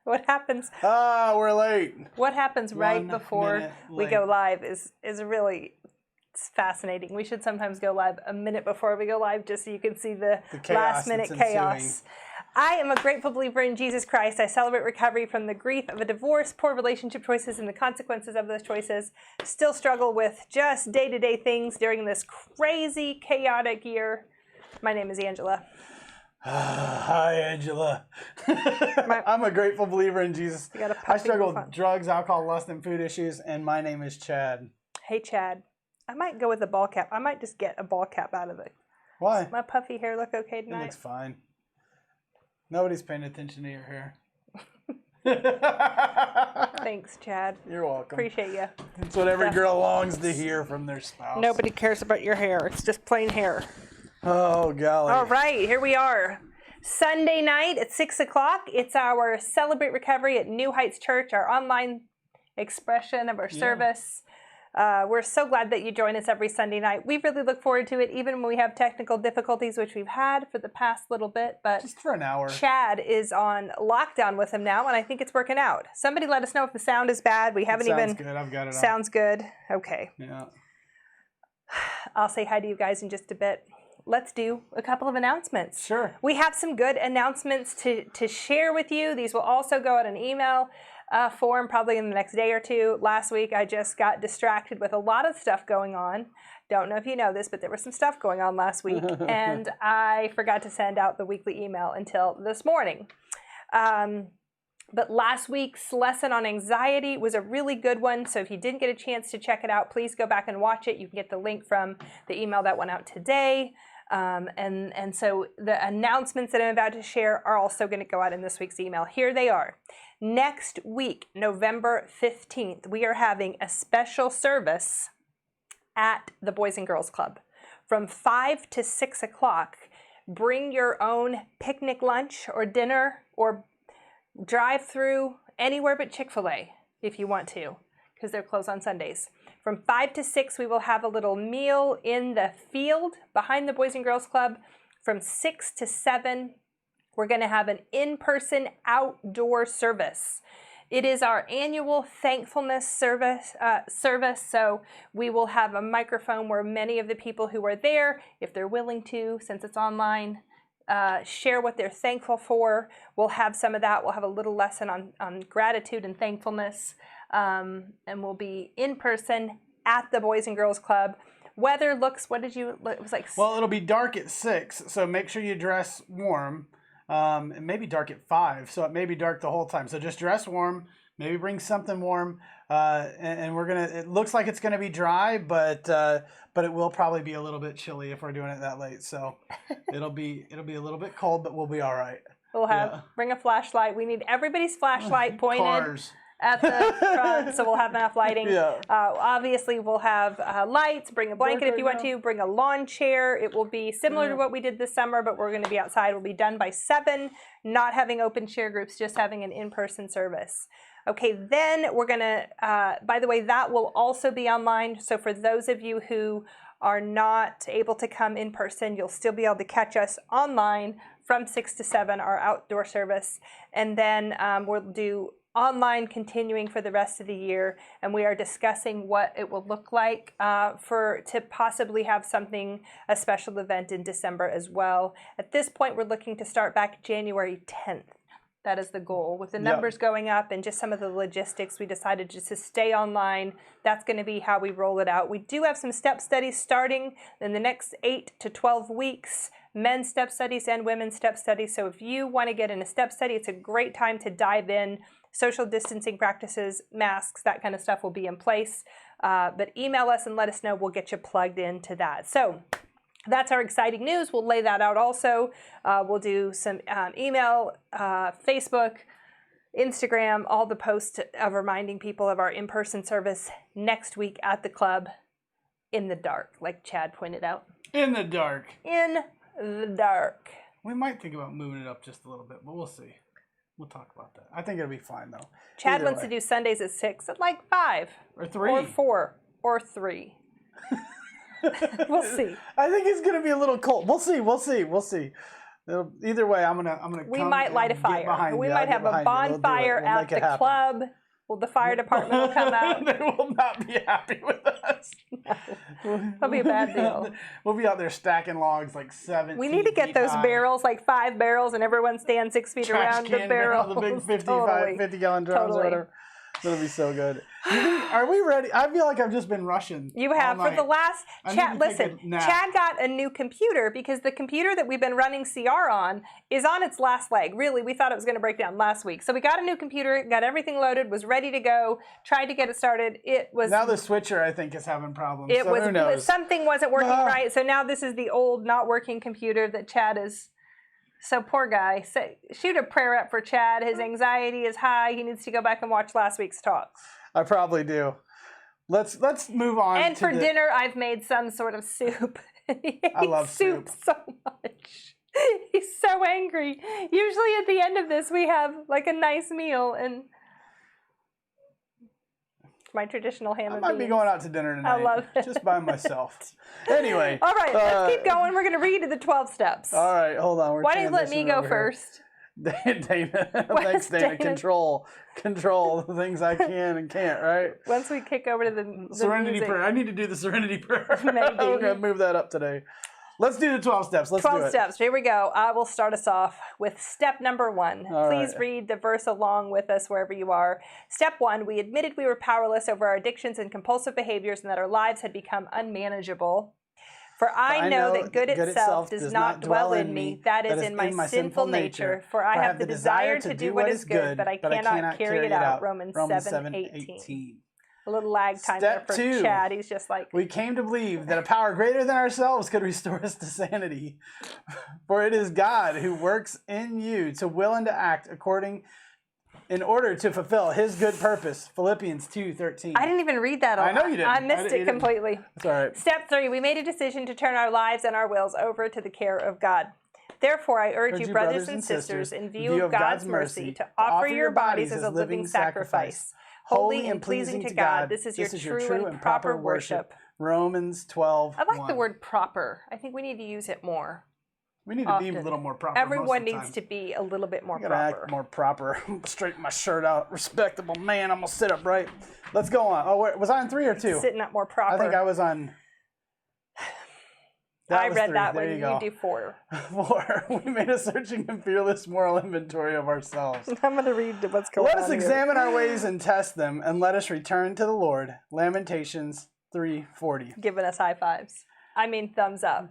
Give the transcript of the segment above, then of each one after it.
What happens? We're late. What happens right 1 before minute we late. go live is really fascinating. We should sometimes go live a minute before we go live just so you can see the chaos last minute that's chaos. ensuing. I am a grateful believer in Jesus Christ. I celebrate recovery from the grief of a divorce, poor relationship choices, and the consequences of those choices. Still struggle with just day-to-day things during this crazy, chaotic year. My name is Angela. Hi, Angela. I'm a grateful believer in Jesus. You got a I puppy struggle fun. with drugs, alcohol, lust, and food issues, and my name is Chad. Hey, Chad. I might go with a ball cap. I might just get a ball cap out of it. Why? Does my puffy hair look okay It tonight? looks fine. Nobody's paying attention to your hair. Thanks, Chad. You're welcome. Appreciate you. It's what every girl longs to hear from their spouse. Nobody cares about your hair. It's just plain hair. Oh, golly. All right, here we are. Sunday night at 6 o'clock. It's our Celebrate Recovery at New Heights Church, our online expression of our service. We're so glad that you join us every Sunday night. We really look forward to it, even when we have technical difficulties, which we've had for the past little bit. But Just for an hour. Chad is on lockdown with him now, and I think it's working out. Somebody let us know if the sound is bad. We haven't Sounds even. good. I've got it on. Sounds good. Okay. Yeah. I'll say hi to you guys in just a bit. Let's do a couple of announcements. Sure. We have some good announcements to share with you. These will also go out in email form probably in the next day or two. Last week, I just got distracted with a lot of stuff going on. Don't know if you know this, but there was some stuff going on last week, and I forgot to send out the weekly email until this morning. But last week's lesson on anxiety was a really good one. So if you didn't get a chance to check it out, please go back and watch it. You can get the link from the email that went out today. And so the announcements that I'm about to share are also going to go out in this week's email. Here they are. Next week, November 15th, we are having a special service at the Boys and Girls Club from 5 to 6 o'clock. Bring your own picnic lunch or dinner or drive through anywhere but Chick-fil-A if you want to, because they're closed on Sundays. From 5 to 6, we will have a little meal in the field behind the Boys and Girls Club. From 6 to 7, we're going to have an in-person outdoor service. It is our annual thankfulness service, so we will have a microphone where many of the people who are there, if they're willing to, since it's online, share what they're thankful for. We'll have some of that. We'll have a little lesson on gratitude and thankfulness, and we'll be in person at the Boys and Girls Club. Weather looks, it was like... Well, it'll be dark at 6, so make sure you dress warm. It may be dark at 5, so it may be dark the whole time. So just dress warm, maybe bring something warm, and we're gonna. It looks like it's gonna be dry, but it will probably be a little bit chilly if we're doing it that late. So it'll be a little bit cold, but we'll be all right. We'll have bring a flashlight. We need everybody's flashlight pointed Cars. at the front, so we'll have enough lighting. Yeah. Obviously, we'll have lights. Bring a blanket if you want to. Bring a lawn chair. It will be similar to what we did this summer, but we're going to be outside. We'll be done by 7, not having open share groups, just having an in-person service. Okay, then we're going to, by the way, that will also be online. So for those of you who are not able to come in person, you'll still be able to catch us online from 6 to 7, our outdoor service. And then we'll do online continuing for the rest of the year, and we are discussing what it will look like to possibly have a special event in December as well. At this point, we're looking to start back January 10th. That is the goal. With the numbers going up and just some of the logistics, we decided just to stay online. That's going to be how we roll it out. We do have some step studies starting in the next 8 to 12 weeks, men's step studies and women's step studies. So if you want to get in a step study, it's a great time to dive in. Social distancing practices, masks, that kind of stuff will be in place. But email us and let us know. We'll get you plugged into that. So that's our exciting news. We'll lay that out also. We'll do some email, Facebook, Instagram, all the posts of reminding people of our in-person service next week at the club in the dark, like Chad pointed out. In the dark. In the dark. We might think about moving it up just a little bit, but we'll see. We'll talk about that. I think it'll be fine, though. Chad wants to do Sundays at 6, at like 5. Or 3. Or 4. Or 3. We'll see. I think it's going to be a little cold. We'll see. Either way, I'm gonna. We come might light a and get fire. behind We you. might I'll have get a behind you. We'll do it. bonfire We'll at make it the happen. club. Well, the fire department will come out. They will not be happy with us. That'll be a bad deal. We'll be out there stacking logs like 7. We need to get those barrels, like 5 barrels, and everyone stand 6 feet Trash around the can barrels. the big 50 Totally. gallon drums Totally. or whatever. That'll be so good. Are we ready? I feel like I've just been rushing. You have all for the night. last I Chad. need to take Listen, a nap. Chad got a new computer because the computer that we've been running CR on is on its last leg. Really, we thought it was going to break down last week. So we got a new computer, got everything loaded, was ready to go. Tried to get it started. It was Now the switcher, I think, is having problems. It so was who knows? something wasn't working Ah. right. So now this is the old, not working computer that Chad is. So poor guy. So shoot a prayer up for Chad. His anxiety is high. He needs to go back and watch last week's talks. I probably do. Let's move on. And to for the- dinner, I've made some sort of soup. He I love hates soup so much. He's so angry. Usually at the end of this, we have like a nice meal and my traditional ham I and might beans. be going out to dinner tonight. love it. Just by myself. Anyway. All right, let's keep going. We're going to read the 12 steps. All right, hold on. We're Why don't you let me transitioning go over here. first? Dana. Where's Thanks, Dana. Dana? Control the things I can and can't, right? Once we kick over to the Serenity music. prayer. I need to do the serenity prayer. Maybe. We're going to move that up today. Let's do the 12 steps. Let's do 12 it. steps. Here we go. I will start us off with step number 1. All Please right. read the verse along with us wherever you are. Step 1, we admitted we were powerless over our addictions and compulsive behaviors and that our lives had become unmanageable. For I know that good itself does not dwell in me. That is in my sinful nature. For I have the desire to do what is good, but I cannot carry it out. Romans 7:18. A little lag time there Step for 2. Chad. He's just like, We came to believe that a power greater than ourselves could restore us to sanity. For it is God who works in you to will and to act in order to fulfill his good purpose. Philippians 2:13. I didn't even read that. I know you didn't. I missed You it didn't. completely. It's all right. Step 3, we made a decision to turn our lives and our wills over to the care of God. Therefore, I urge you, brothers and sisters, in view of God's mercy, to offer your bodies as a living sacrifice, holy and pleasing to God. This is your true and proper worship. Romans 12. I like the word proper. I think we need to use it more. We need to be a often. little more proper. Everyone most of the needs time. to be a little bit more I gotta proper. act more proper. Straighten my shirt out. Respectable man. I'm gonna sit up right. Let's go on. Oh, wait, was I on 3 or 2? Sitting up more proper. I think I was on. I was read 3. that There one. you go. You do 4. 4. We made a searching and fearless moral inventory of ourselves. I'm going to read what's going on. Let us examine our ways and test them, and let us return to the Lord. Lamentations 3:40. Giving us high fives. I mean, thumbs up.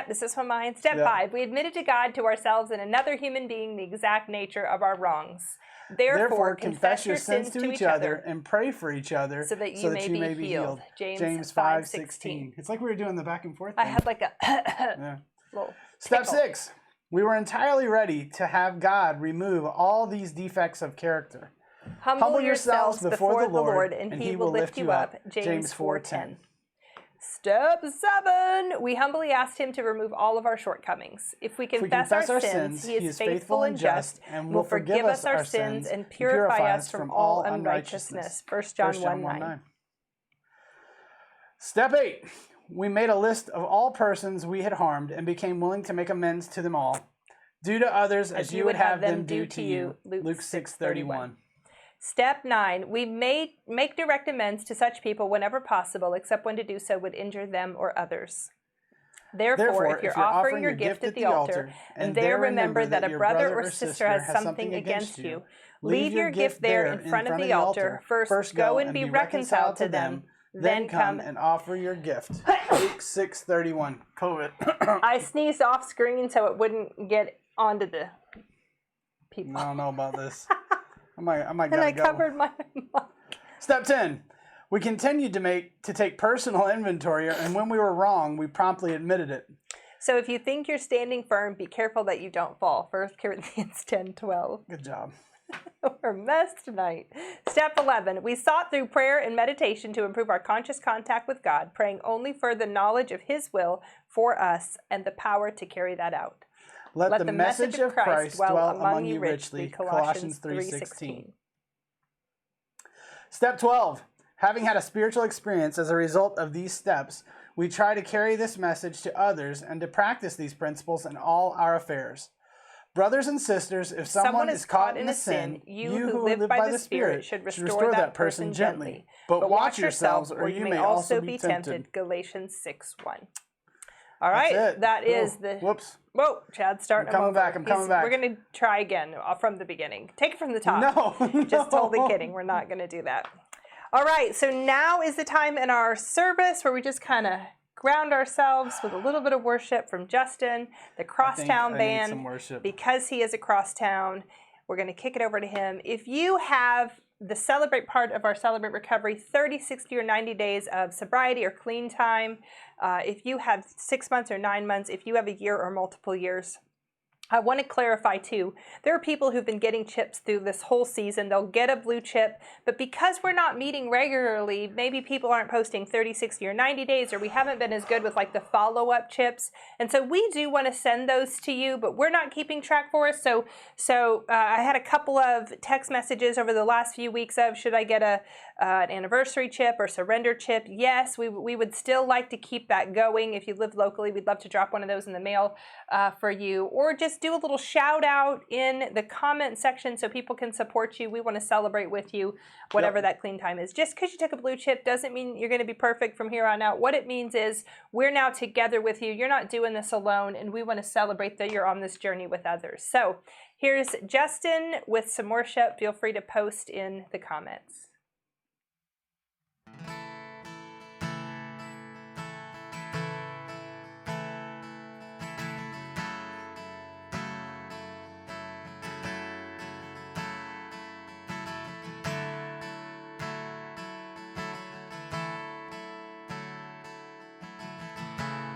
This is from mine. Step Yeah. 5, we admitted to God, to ourselves, and another human being the exact nature of our wrongs. Therefore, confess your sins to each other and pray for each other so that you may be healed. James 5:16. It's like we were doing the back and forth I thing. had like a Yeah. little Step tickle. 6. We were entirely ready to have God remove all these defects of character. Humble yourselves before the Lord, and he will lift you up. James 4:10. Step 7, we humbly asked him to remove all of our shortcomings. If we confess our sins, he is faithful and just, and will forgive us our sins and purify us from all unrighteousness. 1 John 1:9. Step 8. We made a list of all persons we had harmed and became willing to make amends to them all. Do to others as you would have them do to you. Luke 6:31. Step 9, we make direct amends to such people whenever possible, except when to do so would injure them or others. Therefore, if you're offering your gift at the altar, and there remember that a brother or sister has something against you, leave your gift there in front of the altar. First go and be reconciled to them, then come and offer your gift. Luke 6:31. COVID. I sneezed off screen so it wouldn't get onto the people. I don't know about this. I might And gotta I go. covered my mouth. Step 10. We continued to take personal inventory, and when we were wrong, we promptly admitted it. So if you think you're standing firm, be careful that you don't fall. 1 Corinthians 10:12. Good job. We're messed tonight. Step 11. We sought through prayer and meditation to improve our conscious contact with God, praying only for the knowledge of his will for us and the power to carry that out. Let the message of Christ dwell among you richly. Colossians 3:16. Step 12. Having had a spiritual experience as a result of these steps, we try to carry this message to others and to practice these principles in all our affairs. Brothers and sisters, if someone is caught in a sin, you who live by the Spirit should restore that person gently. But watch yourselves, or you may also be tempted. Galatians 6:1. All right, that is the... Whoops. Whoa, Chad's starting. I'm coming back. We're going to try again from the beginning. Take it from the top. No. Just totally kidding. We're not going to do that. All right, so now is the time in our service where we just kind of ground ourselves with a little bit of worship from Justin, the Crosstown Band. Some worship. Because he is a Crosstown, we're going to kick it over to him. If you have the Celebrate part of our Celebrate Recovery, 30, 60, or 90 days of sobriety or clean time, if you have 6 months or 9 months, if you have a year or multiple years, I want to clarify too, there are people who've been getting chips through this whole season. They'll get a blue chip, but because we're not meeting regularly, maybe people aren't posting 30, 60, or 90 days, or we haven't been as good with like the follow-up chips. And so we do want to send those to you, but we're not keeping track for us. So I had a couple of text messages over the last few weeks of, should I get an anniversary chip or surrender chip? Yes, we would still like to keep that going. If you live locally, we'd love to drop one of those in the mail for you, or just do a little shout out in the comment section so people can support you. We want to celebrate with you, whatever that clean time is. Just because you took a blue chip doesn't mean you're going to be perfect from here on out. What it means is we're now together with you. You're not doing this alone, and we want to celebrate that you're on this journey with others. So here's Justin with some worship. Feel free to post in the comments.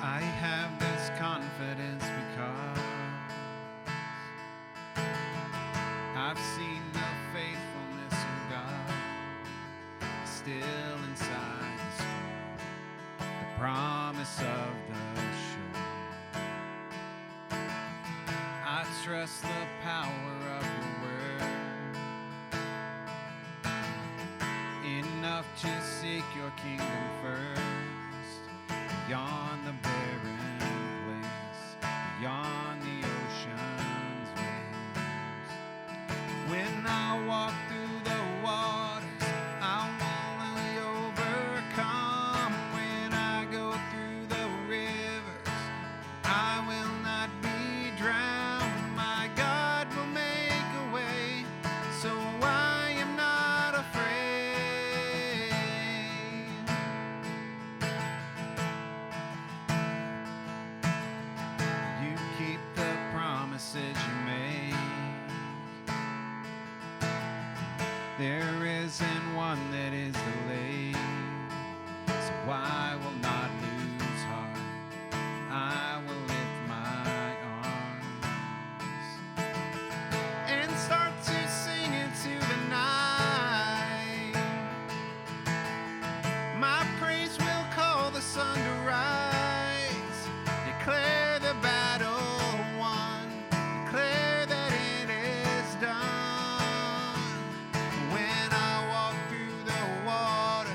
I have this confidence because I've seen the faithfulness of God still inside the storm, the promise of the shore. I trust the power of your word, enough to seek your kingdom first, beyond the barren place, beyond the ocean's waves. When I walk through the waters, I will only overcome. When I go through the rivers, I will not be drowned. My God will make a way, so I am not afraid. You keep the promises you make. There isn't one that is delayed, so I will not lose heart. I will lift my arms and start to sing into the night. My praise will call the sun to rise, declare the battle won, declare that it is done. When I walk through the water,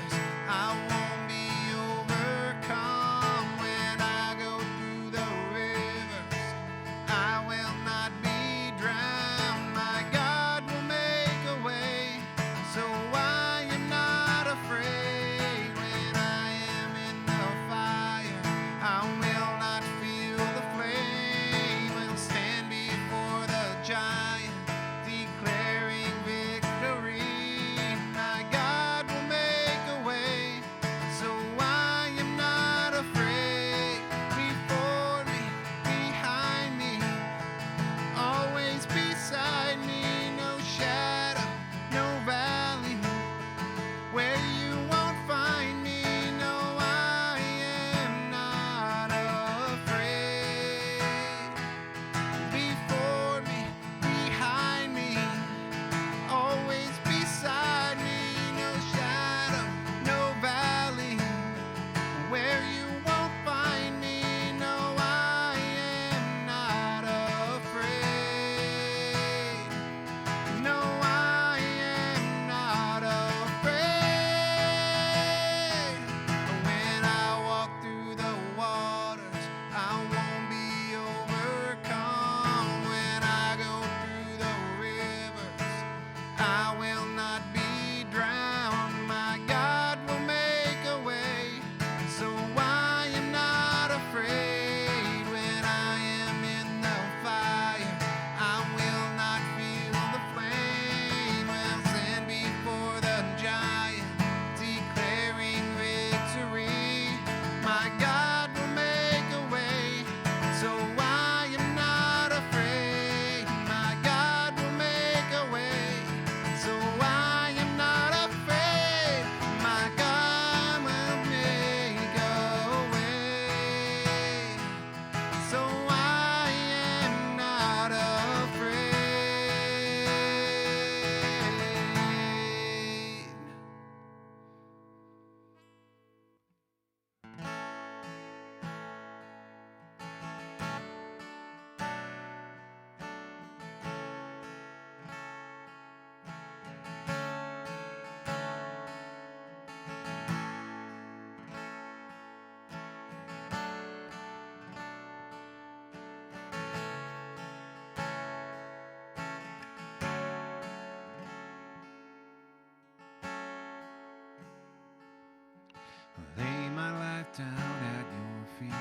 down at your feet.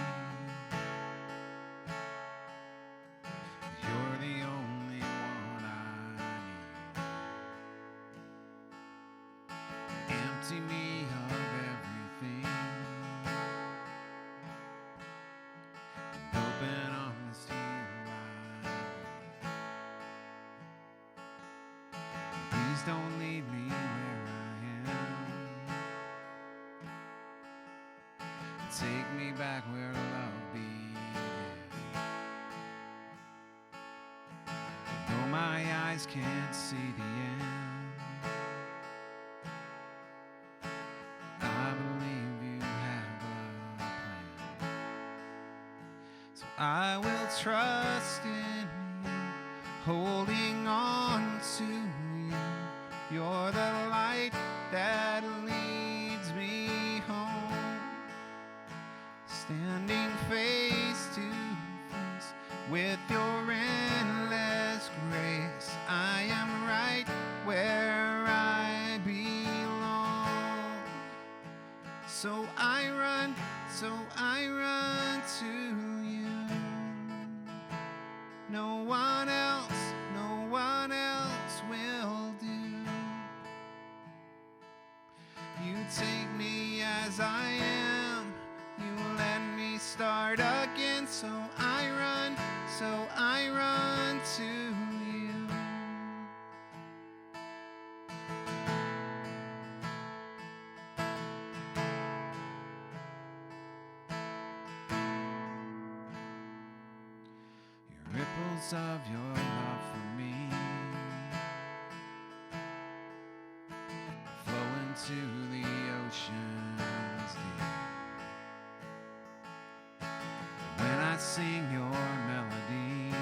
You're the only one I need. Empty me of everything. Open arms to you I need. Please don't leave me where I am. Take me back where love began. Though my eyes can't see the end, I believe you have a plan. So I will trust in you, holding on to you. You're the light that leads me home. Standing face to face with your endless grace, I am right where I belong. So I run to you. No one else will do. You take me as I am. You let me start again. So I run to you. Your ripples of your love for me flow into the ocean's deep. When I sing your melody,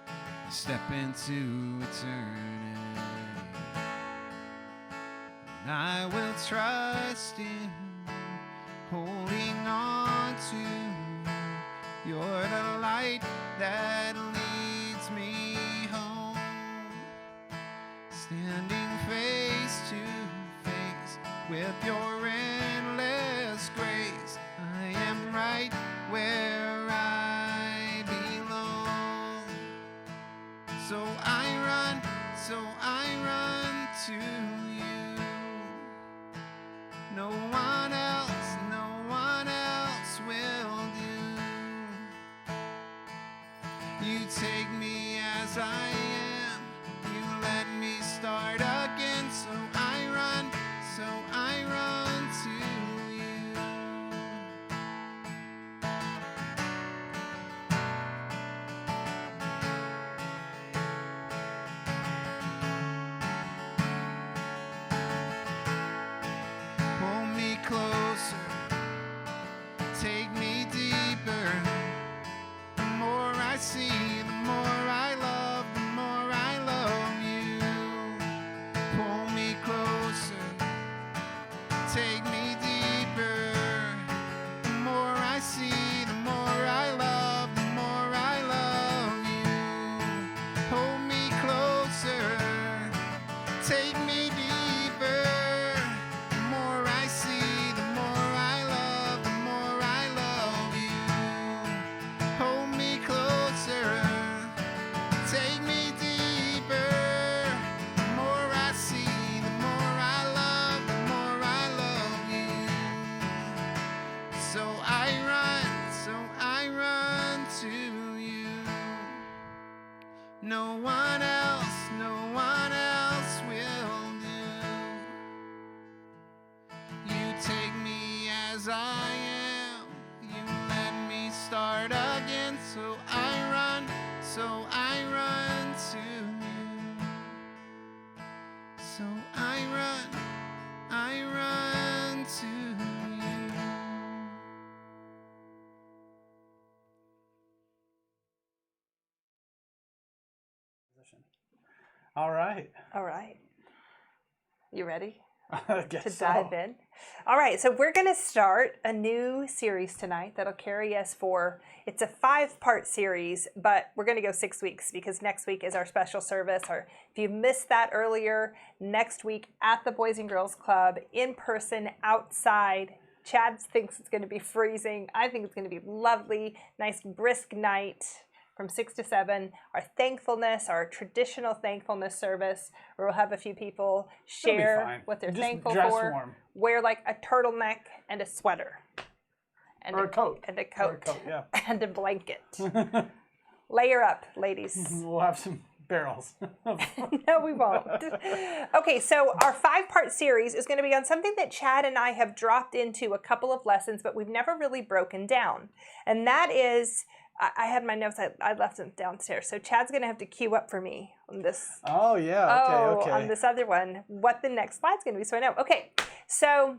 I step into eternity. And I will trust in you, holding on to you. You're the light that leads me home. Standing face to face with your endless grace, I am right where I belong. So I run to you. No one else will do. You take me as I am. You let me start again. So I run to you. Pull me closer, take me deeper. The more I see, the more I love, the more I love you. Pull me closer, take me deeper. The more I see, the more I love, the more I love you. Hold me closer, take me deeper. The more I see, the more I love, the more I love you. Hold me closer, take me deeper. The more I see, the more I love, the more I love you. So I run to you. No one else will do. You take me as I am. You let me start again. So I run to you. So I run to you. All right. All right. You ready? I guess to so. dive in. All right, so we're going to start a new series tonight that'll carry us for, it's a 5-part series, but we're going to go 6 weeks because next week is our special service. Or if you missed that earlier, next week at the Boys and Girls Club, in person, outside. Chad thinks it's going to be freezing. I think it's going to be lovely, nice brisk night from 6 to 7. Our thankfulness, our traditional thankfulness service, where we'll have a few people It'll be share fine. what they're Just thankful dress for. warm. Wear like a turtleneck and a sweater. And Or a coat. And a Or coat. a coat, yeah. And a blanket. Layer up, ladies. We'll have some barrels. No, we won't. Okay, so our 5-part series is going to be on something that Chad and I have dropped into a couple of lessons, but we've never really broken down. And that is, I had my notes, I left them downstairs. So Chad's going to have to queue up for me on this. Oh, yeah. Okay. On this other one, what the next slide's going to be, so I know. Okay, so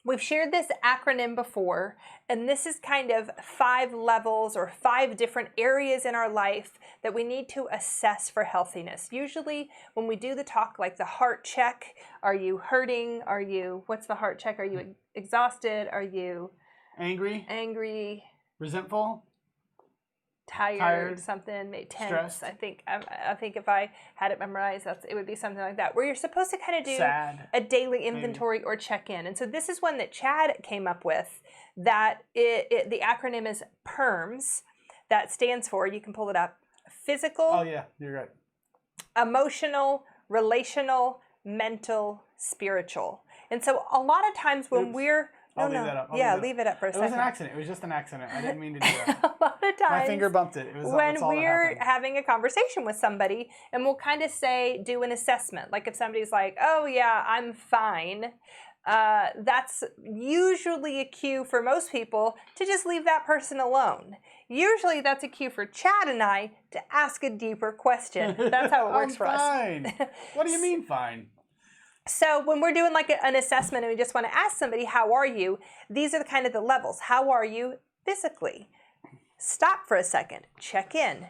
we've shared this acronym before, and this is kind of 5 levels or 5 different areas in our life that we need to assess for healthiness. Usually when we do the talk, like the heart check, are you hurting? What's the heart check? Are you exhausted? Are you angry? Resentful? Tired, something, tense. Stressed. I think if I had it memorized, it would be something like that, where you're supposed to kind of do Sad. a daily inventory or check-in. And so this is one that Chad came up with. That the acronym is PERMS. That stands for, you can pull it up, physical, Oh, yeah, you're right. emotional, relational, mental, spiritual. And so a lot of times when Oops. we're I'll leave that up. leave it up for a It second. was an accident. It was just an accident. I didn't mean to do that. A lot of times My finger bumped it. It was when that's all that we're happened. having a conversation with somebody and we'll kind of do an assessment. Like if somebody's like, oh yeah, I'm fine. That's usually a cue for most people to just leave that person alone. Usually that's a cue for Chad and I to ask a deeper question. That's how it works for us. Fine. What do you mean fine? So when we're doing like an assessment and we just want to ask somebody, how are you? These are kind of the levels. How are you physically? Stop for a second. Check in.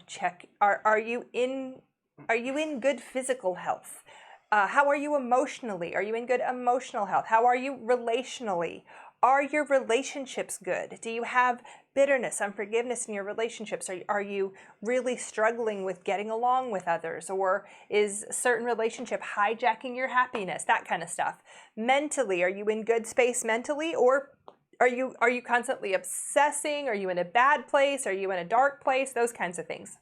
Are you in good physical health? How are you emotionally? Are you in good emotional health? How are you relationally? Are your relationships good? Do you have bitterness, unforgiveness in your relationships? Are you really struggling with getting along with others? Or is a certain relationship hijacking your happiness? That kind of stuff. Mentally, are you in good space mentally? Or are you constantly obsessing? Are you in a bad place? Are you in a dark place? Those kinds of things.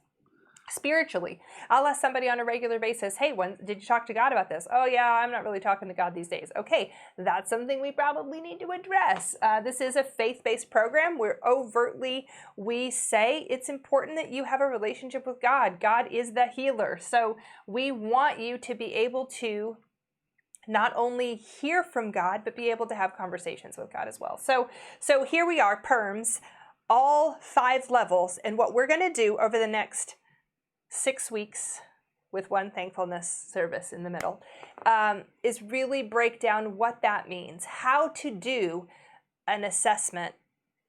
Spiritually, I'll ask somebody on a regular basis, hey, when did you talk to God about this? Oh yeah, I'm not really talking to God these days. Okay, that's something we probably need to address. This is a faith-based program where overtly we say it's important that you have a relationship with God. God is the healer. So we want you to be able to not only hear from God, but be able to have conversations with God as well. So here we are, PERMS, all 5 levels. And what we're going to do over the next 6 weeks, with one thankfulness service in the middle, is really break down what that means, how to do an assessment.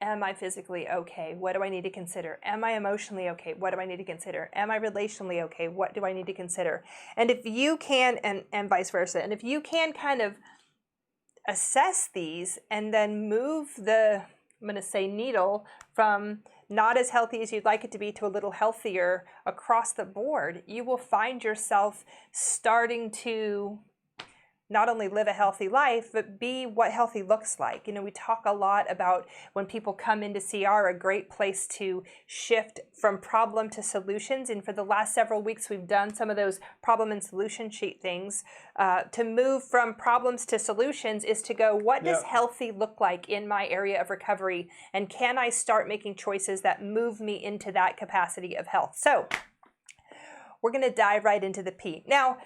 Am I physically okay? What do I need to consider? Am I emotionally okay? What do I need to consider? Am I relationally okay? What do I need to consider? And if you can, and vice versa, and if you can kind of assess these and then move the, I'm going to say, needle from not as healthy as you'd like it to be to a little healthier across the board, you will find yourself starting to not only live a healthy life, but be what healthy looks like. You know, we talk a lot about when people come into CR, a great place to shift from problem to solutions. And for the last several weeks, we've done some of those problem and solution sheet things. To move from problems to solutions is to go, what does healthy look like in my area of recovery? And can I start making choices that move me into that capacity of health? So we're going to dive right into the P. Now,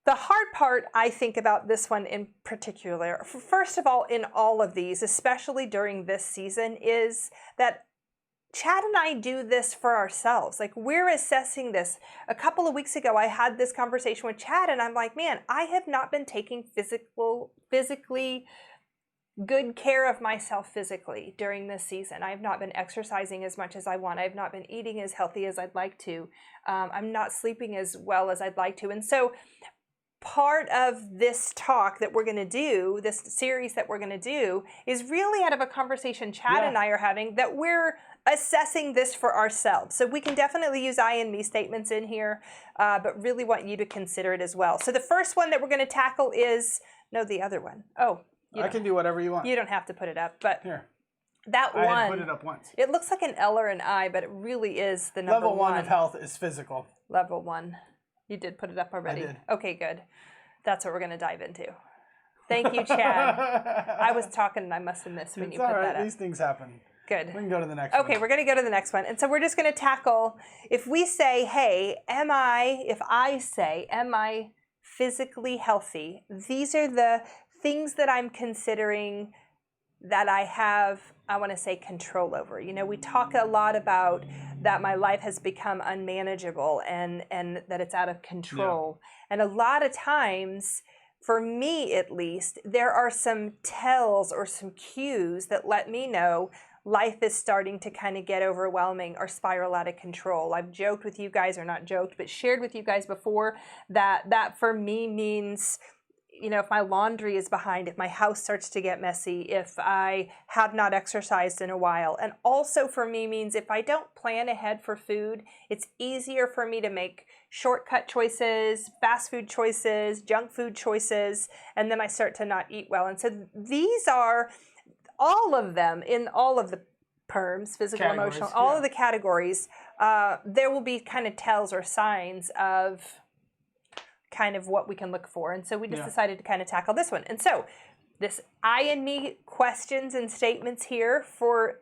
the hard part, I think, about this one in particular, first of all, in all of these, especially during this season, is that Chad and I do this for ourselves. Like, we're assessing this. A couple of weeks ago, I had this conversation with Chad, and I'm like, man, I have not been taking physically good care of myself physically during this season. I have not been exercising as much as I want. I have not been eating as healthy as I'd like to. I'm not sleeping as well as I'd like to. And so part of this talk that we're going to do, this series that we're going to do, is really out of a conversation Chad and I are having, that we're assessing this for ourselves. So we can definitely use I and me statements in here, but really want you to consider it as well. So the first one that we're going to tackle is, no, the other one. Oh, I can do whatever you want. you don't have to put it up, but Here. that I one, had put it up once. it looks like an L or an I, but it really is the number Level 1 of health is physical. Level 1. You did put it up already. I did. Okay, good. That's what we're going to dive into. Thank you, Chad. I was talking and I must have missed when It's you put all right. that up. These things happen. Good. We can go to the next one. Okay, we're going to go to the next one. And so we're just going to tackle, if we say, hey, am I physically healthy? These are the things that I'm considering that I have, I want to say, control over. You know, we talk a lot about that my life has become unmanageable and that it's out of control. And a lot of times, for me at least, there are some tells or some cues that let me know life is starting to kind of get overwhelming or spiral out of control. I've joked with you guys, or not joked, but shared with you guys before that for me means, you know, if my laundry is behind, if my house starts to get messy, if I have not exercised in a while. And also for me means if I don't plan ahead for food, it's easier for me to make shortcut choices, fast food choices, junk food choices, and then I start to not eat well. And so these are all of them in all of the PERMs, physical, Categories, emotional, all yeah. of the categories. There will be kind of tells or signs of kind of what we can look for. And so we just decided to kind of tackle this one. And so this I and me questions and statements here for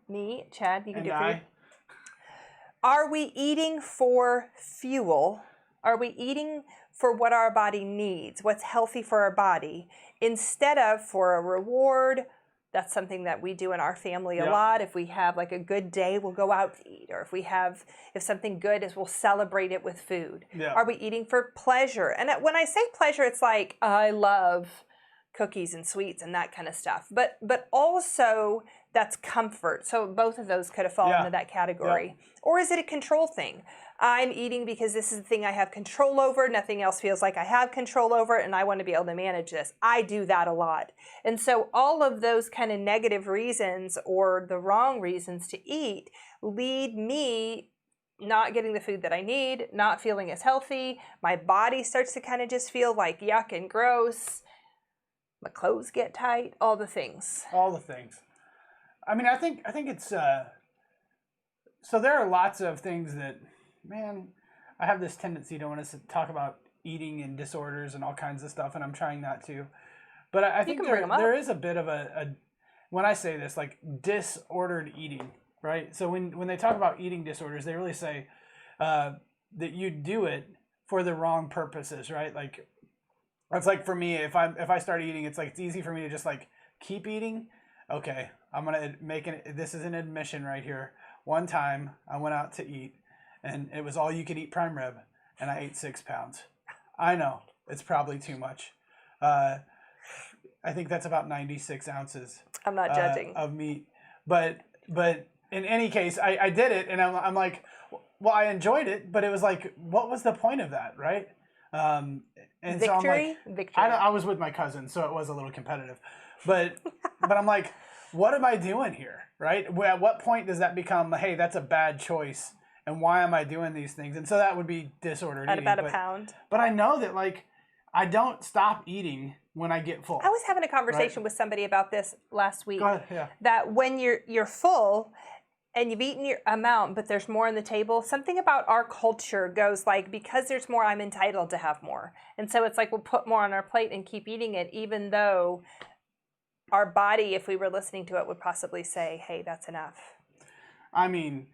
me, Chad, you can And do it for you. I. Are we eating for fuel? Are we eating for what our body needs, what's healthy for our body, instead of for a reward? That's something that we do in our family a lot. If we have like a good day, we'll go out to eat. Or if something good is, we'll celebrate it with food. Yeah. Are we eating for pleasure? And when I say pleasure, it's like, I love cookies and sweets and that kind of stuff. But also that's comfort. So both of those could have fallen into that category. Or is it a control thing? I'm eating because this is the thing I have control over. Nothing else feels like I have control over it, and I want to be able to manage this. I do that a lot. And so all of those kind of negative reasons or the wrong reasons to eat lead me not getting the food that I need, not feeling as healthy. My body starts to kind of just feel like yuck and gross. My clothes get tight, all the things. All the things. I mean, I think it's so there are lots of things that, man, I have this tendency to want to talk about eating and disorders and all kinds of stuff, and I'm trying not to. But I think can bring 'em up. there is a bit of a when I say this, like disordered eating, right? So when they talk about eating disorders, they really say that you do it for the wrong purposes, right? Like it's like for me, if I start eating, it's like it's easy for me to just like keep eating. Okay, I'm gonna make this is an admission right here. One time I went out to eat, and it was all you could eat prime rib, and I ate 6 pounds. I know it's probably too much. I think that's about 96 ounces. I'm not judging. Of meat, but in any case, I did it, and I'm like, well, I enjoyed it, but it was like, what was the point of that, right? And Victory? so I'm like, Victory. I was with my cousin, so it was a little competitive, but I'm like, what am I doing here, right? At what point does that become, hey, that's a bad choice, and why am I doing these things? And so that would be disordered At eating. about a pound. But I know that like I don't stop eating when I get full. I was having a conversation with somebody about this last week. Go ahead, yeah. That when you're full and you've eaten your amount, but there's more on the table, something about our culture goes like, because there's more, I'm entitled to have more. And so it's like we'll put more on our plate and keep eating it, even though our body, if we were listening to it, would possibly say, hey, that's enough. I mean,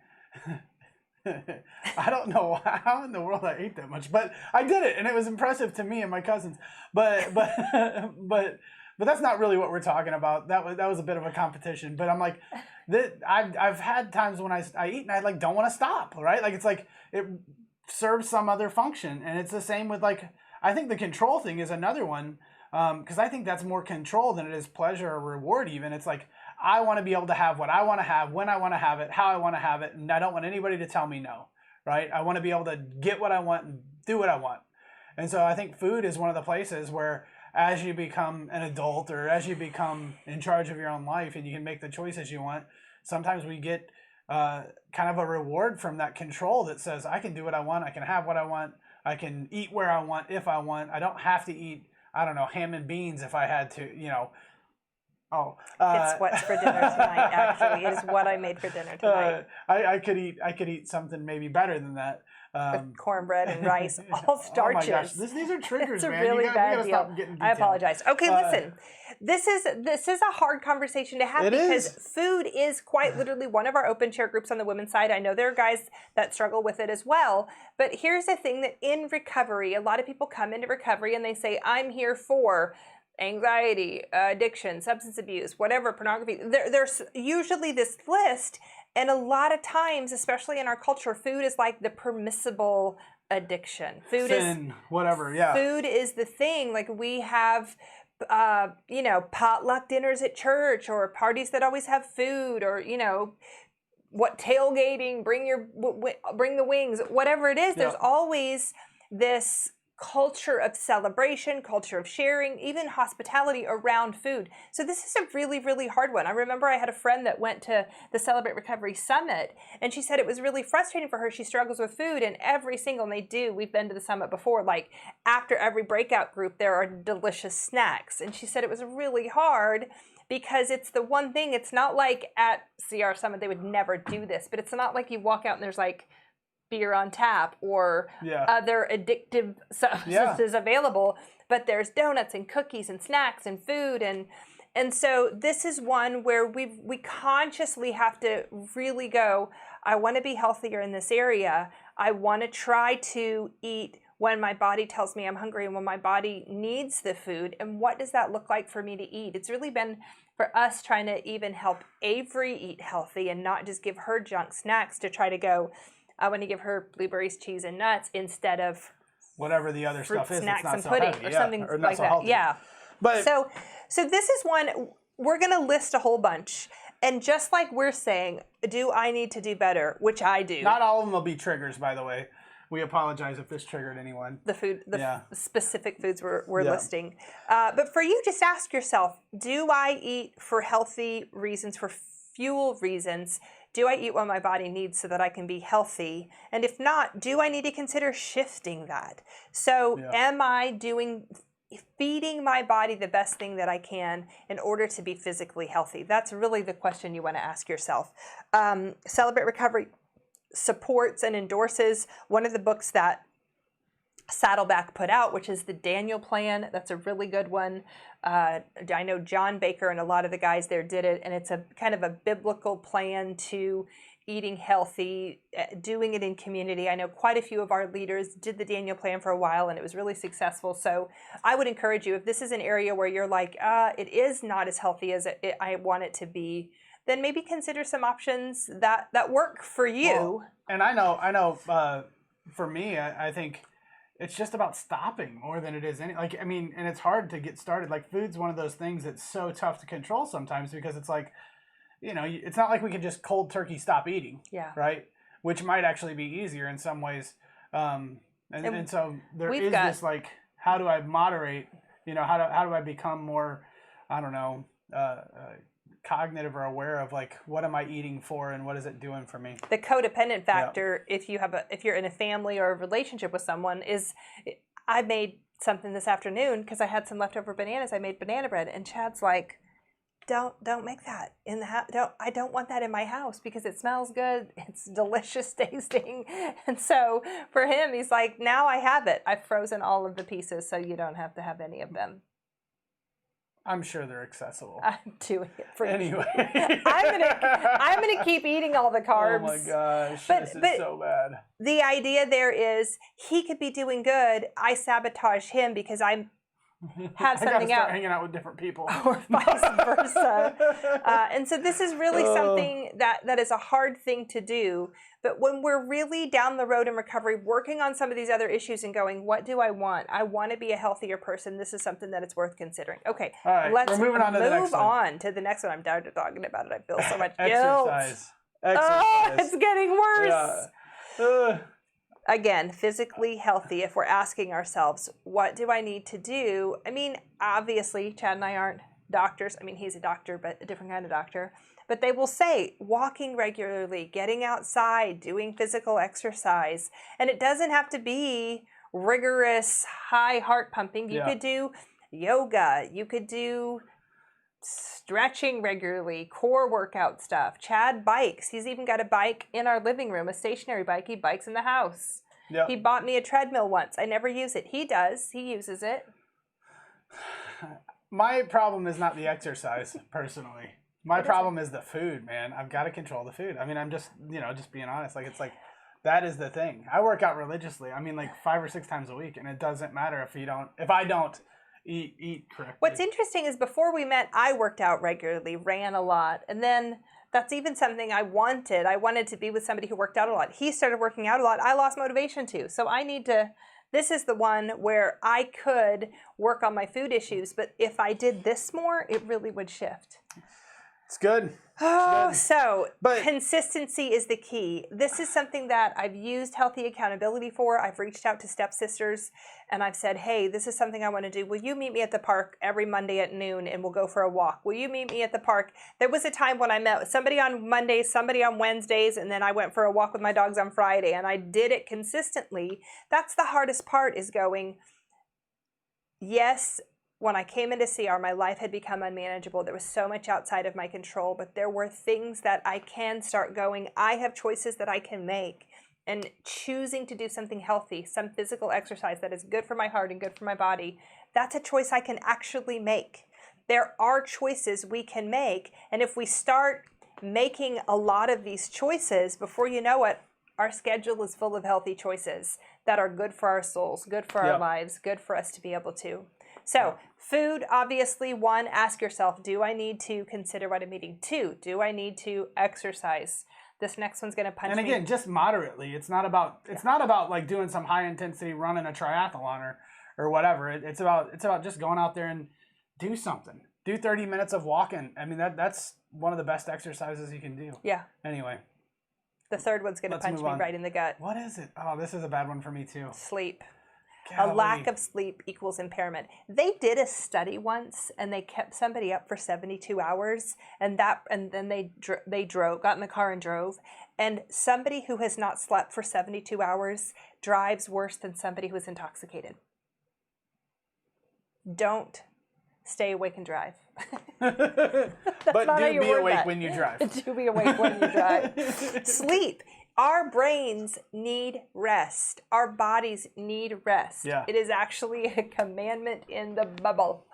I don't know how in the world I ate that much, but I did it, and it was impressive to me and my cousins. But that's not really what we're talking about. That was a bit of a competition. But I'm like, I've had times when I eat and I like don't want to stop, right? Like it's like it serves some other function, and it's the same with like I think the control thing is another one. Because I think that's more control than it is pleasure or reward even. It's like, I want to be able to have what I want to have, when I want to have it, how I want to have it, and I don't want anybody to tell me no, right? I want to be able to get what I want and do what I want. And so I think food is one of the places where, as you become an adult or as you become in charge of your own life and you can make the choices you want, sometimes we get kind of a reward from that control that says, I can do what I want, I can have what I want, I can eat where I want if I want. I don't have to eat, I don't know, ham and beans if I had to, you know. It's what's for dinner tonight. Actually, it is what I made for dinner tonight. I could eat something maybe better than that. Cornbread and rice, all starches. Oh my gosh, these are triggers, It's a man. really we bad gotta deal. stop getting I detailed. apologize. Okay, listen. This is a hard conversation to have It because is. food is quite literally one of our open chair groups on the women's side. I know there are guys that struggle with it as well. But here's the thing, that in recovery, a lot of people come into recovery and they say, I'm here for anxiety, addiction, substance abuse, whatever, pornography. There's usually this list. And a lot of times, especially in our culture, food is like the permissible addiction. Sin, whatever, yeah. Food is the thing. Like we have, potluck dinners at church or parties that always have food, or tailgating, bring the wings, whatever it is. Yeah. There's always this culture of celebration, culture of sharing, even hospitality around food. So this is a really, really hard one. I remember I had a friend that went to the Celebrate Recovery Summit, and she said it was really frustrating for her. She struggles with food, and we've been to the summit before, like after every breakout group, there are delicious snacks. And she said it was really hard because it's the one thing, it's not like at CR Summit, they would never do this, but it's not like you walk out and there's like beer on tap or other addictive substances available, but there's donuts and cookies and snacks and food, and so this is one where we consciously have to really go, I want to be healthier in this area. I want to try to eat when my body tells me I'm hungry and when my body needs the food, and what does that look like for me to eat? It's really been for us trying to even help Avery eat healthy and not just give her junk snacks, to try to go, I want to give her blueberries, cheese, and nuts instead of whatever the other fruit stuff is. snacks It's not and so pudding heavy, or yeah, something or not like so that. healthy. Yeah. But So this is one, we're going to list a whole bunch. And just like we're saying, do I need to do better? Which I do. not all of them will be triggers, by the way. We apologize if this triggered anyone. The specific foods we're listing. But for you, just ask yourself, do I eat for healthy reasons, for fuel reasons? Do I eat what my body needs so that I can be healthy? And if not, do I need to consider shifting that? So am I feeding my body the best thing that I can in order to be physically healthy? That's really the question you want to ask yourself. Celebrate Recovery supports and endorses one of the books that Saddleback put out, which is the Daniel Plan. That's a really good one. I know John Baker and a lot of the guys there did it, and it's a kind of a biblical plan to eating healthy, doing it in community. I know quite a few of our leaders did the Daniel Plan for a while, and it was really successful. So I would encourage you, if this is an area where you're like, it is not as healthy as I want it to be, then maybe consider some options that work for you. Well, and I know for me, I think it's just about stopping more than it is and it's hard to get started. Like, food's one of those things that's so tough to control sometimes, because it's like, it's not like we can just cold turkey stop eating. Yeah. Right. Which might actually be easier in some ways. And so there is this, like, how do I moderate? How do I become more, I don't know, cognitive or aware of, like, what am I eating for and what is it doing for me? The codependent factor, if you're in a family or a relationship with someone, is I made something this afternoon because I had some leftover bananas. I made banana bread, and Chad's like, don't make that in the house. I don't want that in my house because it smells good. It's delicious tasting. And so for him, he's like, now I have it. I've frozen all of the pieces so you don't have to have any of them. I'm sure they're accessible. I'm doing it for Anyway. you. I'm gonna keep eating all the carbs. Oh my gosh, this is so bad. The idea there is he could be doing good. I sabotage him because I have something I gotta start out. hanging out with different people. Or vice versa. And so this is really something that is a hard thing to do. But when we're really down the road in recovery, working on some of these other issues and going, what do I want? I want to be a healthier person. This is something that it's worth considering. Okay, all right, let's we're moving on to the next one. Move on to the next one. I'm tired of talking about it. I feel so much guilt. Exercise. Oh, it's getting worse. Yeah. again, physically healthy, if we're asking ourselves, what do I need to do? I mean, obviously, Chad and I aren't doctors. I mean, he's a doctor, but a different kind of doctor. But they will say walking regularly, getting outside, doing physical exercise. And it doesn't have to be rigorous, high heart pumping. You could do yoga. You could do stretching regularly, core workout stuff. Chad bikes. He's even got a bike in our living room, a stationary bike. He bikes in the house. Yep. He bought me a treadmill once. I never use it. He does. He uses it. My problem is not the exercise, personally. My problem is the food, man. I've got to control the food. I mean, I'm just, just being honest. Like, it's like, that is the thing. I work out religiously. I mean, like 5 or 6 times a week, and it doesn't matter if I don't eat correctly. What's interesting is before we met, I worked out regularly, ran a lot, and then that's even something I wanted. I wanted to be with somebody who worked out a lot. He started working out a lot. I lost motivation too. So I need to, this is the one where I could work on my food issues, but if I did this more, it really would shift. It's good. Oh, so But consistency is the key. This is something that I've used healthy accountability for. I've reached out to stepsisters and I've said, hey, this is something I want to do. Will you meet me at the park every Monday at noon and we'll go for a walk? Will you meet me at the park? There was a time when I met somebody on Mondays, somebody on Wednesdays, and then I went for a walk with my dogs on Friday, and I did it consistently. That's the hardest part, is going, yes, when I came into CR, my life had become unmanageable. There was so much outside of my control, but there were things that I can start going. I have choices that I can make, and choosing to do something healthy, some physical exercise that is good for my heart and good for my body, that's a choice I can actually make. There are choices we can make, and if we start making a lot of these choices, before you know it, our schedule is full of healthy choices that are good for our souls, good for our lives, good for us to be able to. So food, obviously, 1, ask yourself, do I need to consider what I'm eating? 2, do I need to exercise? This next one's going to punch me. And again, just moderately. It's not about like doing some high intensity running a triathlon or whatever. It's about just going out there and do something. Do 30 minutes of walking. I mean, that's one of the best exercises you can do. Yeah. Anyway. The third one's going to punch me right in the gut. What is it? Oh, this is a bad one for me too. Sleep. Golly. A lack of sleep equals impairment. They did a study once, and they kept somebody up for 72 hours, and then they got in the car and drove. And somebody who has not slept for 72 hours drives worse than somebody who is intoxicated. Don't stay awake and drive. But do be awake when you drive. Do be awake when you drive. Sleep. Our brains need rest. Our bodies need rest. Yeah. It is actually a commandment in the Bible.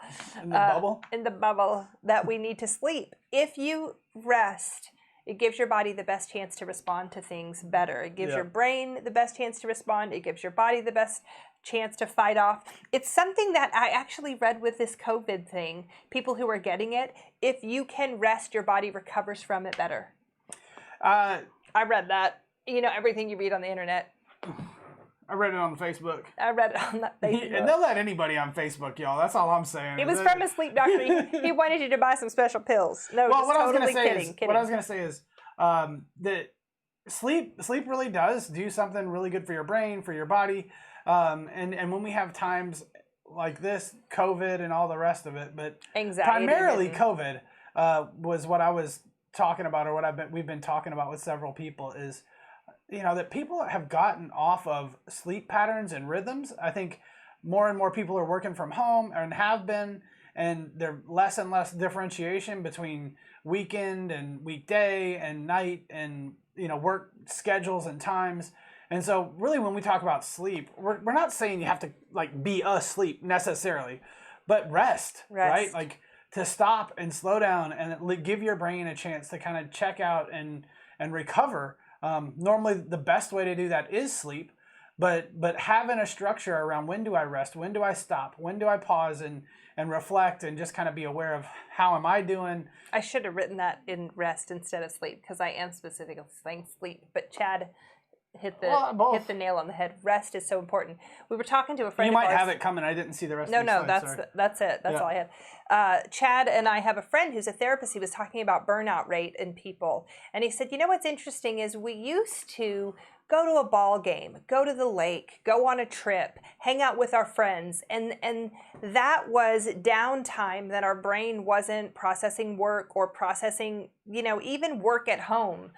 In the bubble? In the Bible, that we need to sleep. If you rest, it gives your body the best chance to respond to things better. It gives your brain the best chance to respond. It gives your body the best chance to fight off. It's something that I actually read with this COVID thing. People who are getting it, if you can rest, your body recovers from it better. I read that. You know, everything you read on the internet. I read it on Facebook. I read it on that Facebook. And they'll let anybody on Facebook, y'all. That's all I'm saying. It was from a sleep doctor. He wanted you to buy some special pills. No, well, just what totally I was kidding. What I was going to say is that sleep really does do something really good for your brain, for your body. And when we have times like this, COVID and all the rest of it, but anxiety, primarily COVID was what I was talking about, or what we've been talking about with several people is, that people have gotten off of sleep patterns and rhythms. I think more and more people are working from home and have been, and there's less and less differentiation between weekend and weekday and night and, work schedules and times. And so really when we talk about sleep, we're not saying you have to be asleep necessarily, but rest. Right? Like to stop and slow down and give your brain a chance to kind of check out and recover. Normally the best way to do that is sleep, but having a structure around when do I rest, when do I stop, when do I pause and reflect and just kind of be aware of how am I doing. I should have written that in rest instead of sleep, because I am specifically saying sleep, but Chad hit the nail on the head. Rest is so important. We were talking to a friend. You might of ours. have it coming. I didn't see the rest. No, of the slides, that's it. That's all I had. Chad and I have a friend who's a therapist. He was talking about burnout rate in people, and he said, what's interesting is we used to go to a ball game, go to the lake, go on a trip, hang out with our friends. And that was downtime that our brain wasn't processing work or processing, even work at home,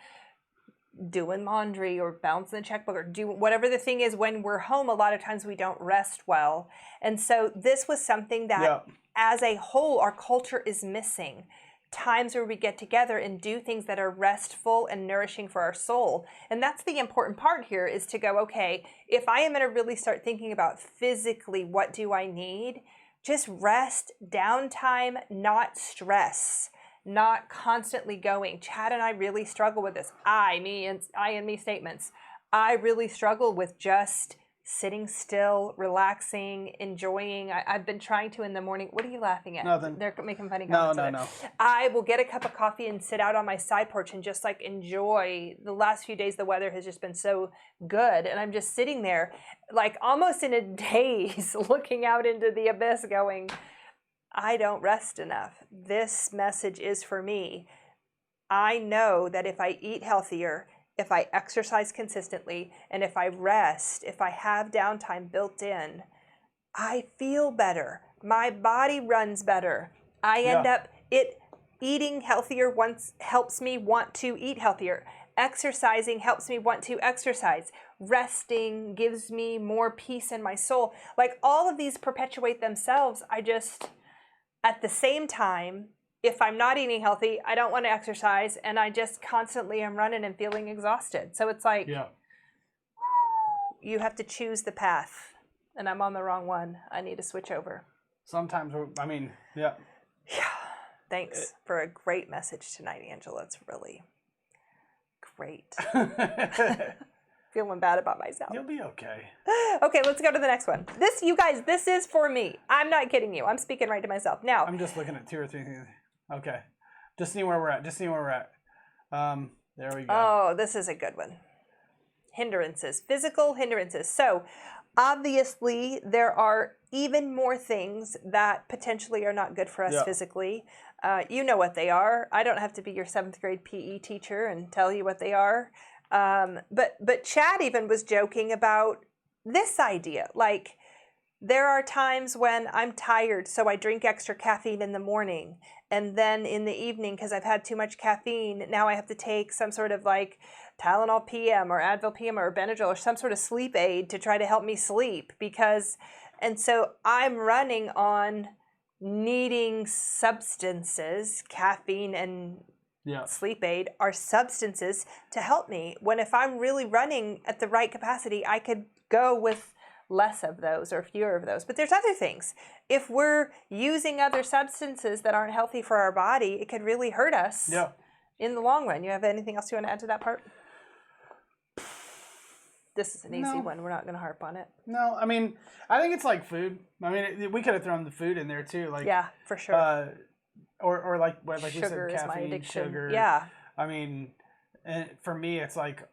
doing laundry or balancing the checkbook or do whatever the thing is. When we're home, a lot of times we don't rest well. And so this was something that as a whole, our culture is missing. Times where we get together and do things that are restful and nourishing for our soul. And that's the important part here, is to go, okay, if I am going to really start thinking about physically, what do I need? Just rest, downtime, not stress, not constantly going. Chad and I really struggle with this. I and me statements. I really struggle with just sitting still, relaxing, enjoying. I've been trying to in the morning. What are you laughing at? Nothing. They're making funny comments. No. I will get a cup of coffee and sit out on my side porch and just like enjoy. The last few days, the weather has just been so good. And I'm just sitting there like almost in a daze looking out into the abyss going, I don't rest enough. This message is for me. I know that if I eat healthier, if I exercise consistently, and if I rest, if I have downtime built in, I feel better. My body runs better. I end up, eating healthier helps me want to eat healthier. Exercising helps me want to exercise. Resting gives me more peace in my soul. Like all of these perpetuate themselves. At the same time, if I'm not eating healthy, I don't want to exercise, and I just constantly am running and feeling exhausted. So it's like, you have to choose the path, and I'm on the wrong one. I need to switch over. Sometimes, Yeah. Thanks for a great message tonight, Angela. It's really great. Feeling bad about myself. You'll be okay. Okay, let's go to the next one. This, you guys, this is for me. I'm not kidding you. I'm speaking right to myself. Now, I'm just looking at 2 or 3 things. Okay. Just seeing where we're at. There we go. Oh, this is a good one. Hindrances, physical hindrances. So obviously there are even more things that potentially are not good for us physically. You know what they are. I don't have to be your 7th grade PE teacher and tell you what they are. But Chad even was joking about this idea. Like, there are times when I'm tired, so I drink extra caffeine in the morning. And then in the evening, because I've had too much caffeine, now I have to take some sort of like Tylenol PM or Advil PM or Benadryl or some sort of sleep aid to try to help me sleep. And so I'm running on needing substances, caffeine and sleep aid are substances to help me. When if I'm really running at the right capacity, I could go with less of those or fewer of those. But there's other things. If we're using other substances that aren't healthy for our body, it could really hurt us in the long run. You have anything else you want to add to that part? This is an easy one. We're not going to harp on it. No, I think it's like food. We could have thrown the food in there too. Like, yeah, for sure. Or like we said, sugar is caffeine, my addiction. sugar. Yeah. And for me, it's like,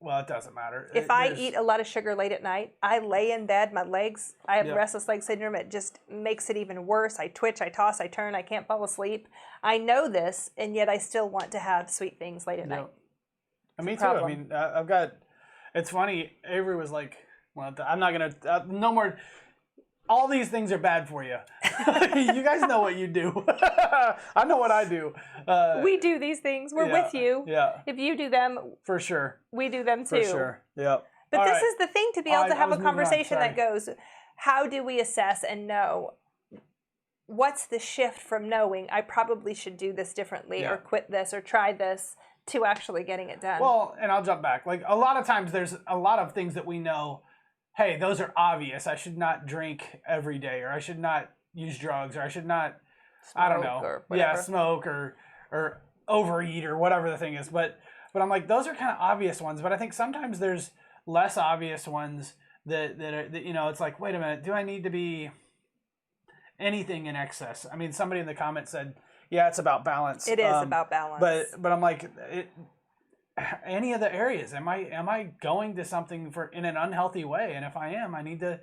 well, it doesn't matter. If I eat a lot of sugar late at night, I lay in bed, my legs, I have restless leg syndrome. It just makes it even worse. I twitch, I toss, I turn, I can't fall asleep. I know this, and yet I still want to have sweet things late at night. Me too. I've got, it's funny, Avery was like, well, I'm not going to, no more, all these things are bad for you. You guys know what you do. I know what I do. We do these things. We're with you. Yeah. If you do them, for sure. We do them too. For sure. Yeah. But this is the thing, to be able to have a conversation that goes, how do we assess and know what's the shift from knowing I probably should do this differently or quit this or try this to actually getting it done? Well, and I'll jump back. Like, a lot of times there's a lot of things that we know, hey, those are obvious. I should not drink every day, or I should not use drugs, or I should not, smoke, I don't know. Or whatever. Smoke or overeat or whatever the thing is. But I'm like, those are kind of obvious ones. But I think sometimes there's less obvious ones that it's like, wait a minute, do I need to be anything in excess? Somebody in the comments said, yeah, it's about balance. It is about balance. But I'm like, any of the areas, am I going to something in an unhealthy way? And if I am, I need to